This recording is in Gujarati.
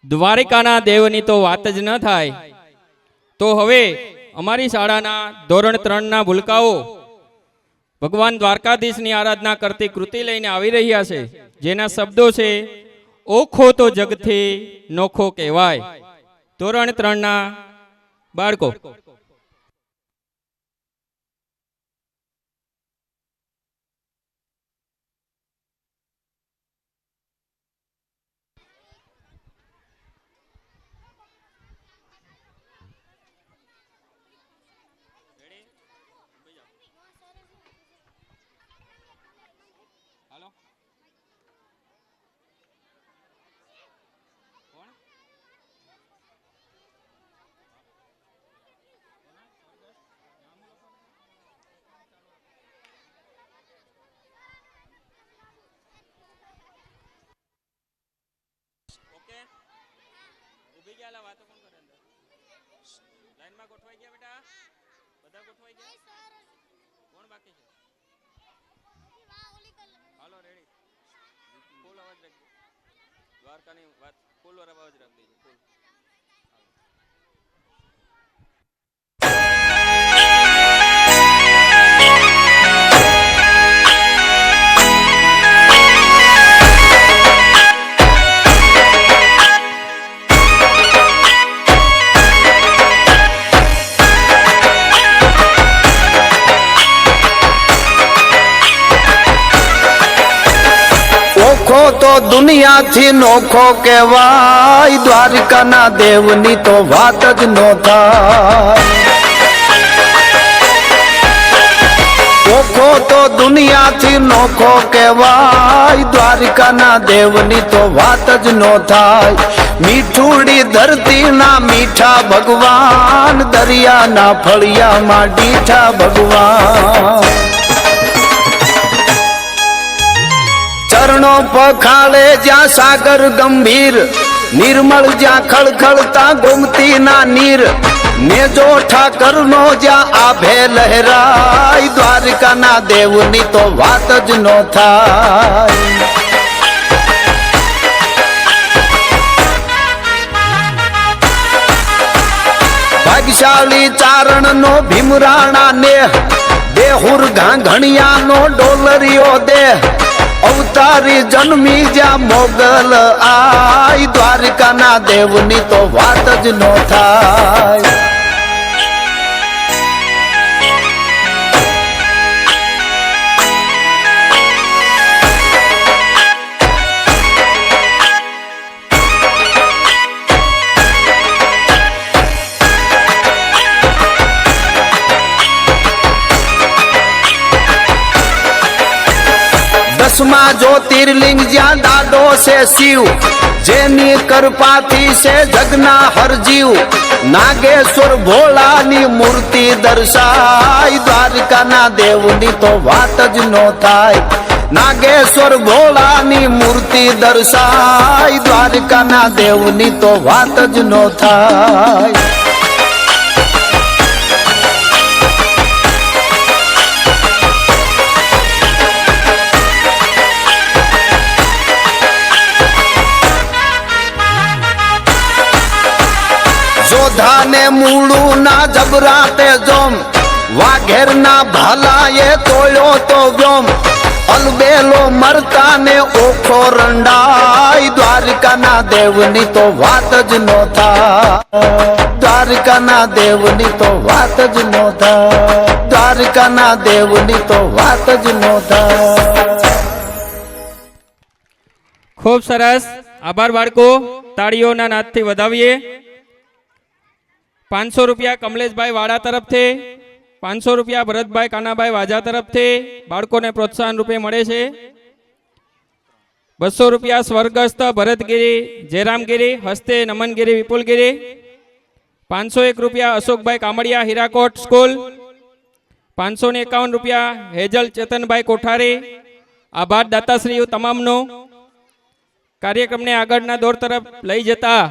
દ્વારિકાના દેવની તો વાત જ ન થાય. તો હવે અમારી શાળાના ધોરણ 3 ના ભૂલકાઓ ભગવાન દ્વારકાધીશની આરાધના કરતી કૃતિ લઈને આવી રહ્યા છે, જેના શબ્દો છે ઓખો તો જગથી નોખો કહેવાય. ધોરણ 3 ના બાળકો વાતો કોણ કરે અંદર? લાઈનમાં ગોઠવાઈ ગયા બેટા? બધા ગોઠવાઈ ગયા? કોણ બાકી છે? હાલો રેડી. ફૂલ અવાજ રાખજો. દ્વારકાની વાત ફૂલ અવાજ રાખજો. ફૂલ. ઓખો તો દુનિયાથી નોખો કહેવાય, દ્વારિકાના દેવની તો વાત જ નો થાય. ઓખો તો દુનિયાથી નોખો કહેવાય, દ્વારિકાના દેવની તો વાત જ નો થાય. મીઠુડી ધરતીના મીઠા ભગવાન, દરિયાના ફળિયામાં ડીઠા ભગવાન. ચરણો પખાળે જ્યાં સાગર ગંભીર, નિર્મળ જ્યાં ખળખળતા ગોમતી ના નીર, નેજો ઠાકરનો જ્યાં આભે લહેરાય, દ્વારિકાના દેવની તો વાત જ નો થાય. ભાગ્યશાળી ચારણનો ભીમરાણા નેહ, દેહુર ઘાંઘણિયાનો ડોલરિયો દેહ, અવતારી જન્મી જ્યાં મોગલ આય, દ્વારિકાના દેવની તો વાત જ નો થાય. દસમા જ્યોતિર્લિંગ જ્યાં દાદો છે શિવ, જેની કૃપાથી છે જગના હરજીવ, નાગેશ્વર ભોળાની મૂર્તિ દર્શાય, દ્વારિકાના દેવની તો વાત જ નો થાય. નાગેશ્વર ભોળાની મૂર્તિ દર્શાય, દ્વારિકાના દેવની તો વાત જ નો થાય. જોધાને મૂળું ના જબરાતે જોમ, વાઘેર ના ભાલાએ તોડ્યો તો વ્યોમ, અલબેલો મરતાને ઓખો રંડાય, દ્વારિકાના દેવની તો વાત જ નો થાય. દ્વારિકાના દેવની તો વાત જ નો થાય. દ્વારિકાના દેવની તો વાત જ નો થાય. ખૂબ સરસ. આભાર બાળકો. તાળીઓના નાદથી વધાવીએ. 500 રૂપિયા કમલેશભાઈ વાડા તરફથી, 500 રૂપિયા ભરતભાઈ કાનાભાઈ વાજા તરફથી બાળકોને પ્રોત્સાહન રૂપે મળે છે. 200 રૂપિયા સ્વર્ગસ્થ ભરતગીરી જયરામગીરી હસ્તે નમનગીરી વિપુલગીરી. 501 રૂપિયા અશોકભાઈ કામડિયા હીરાકોટ સ્કૂલ. 551 રૂપિયા હેજલ ચેતનભાઈ કોઠારી. આભાર દાતાશ્રીઓ તમામનો. કાર્યક્રમને આગળના દોર તરફ લઈ જતા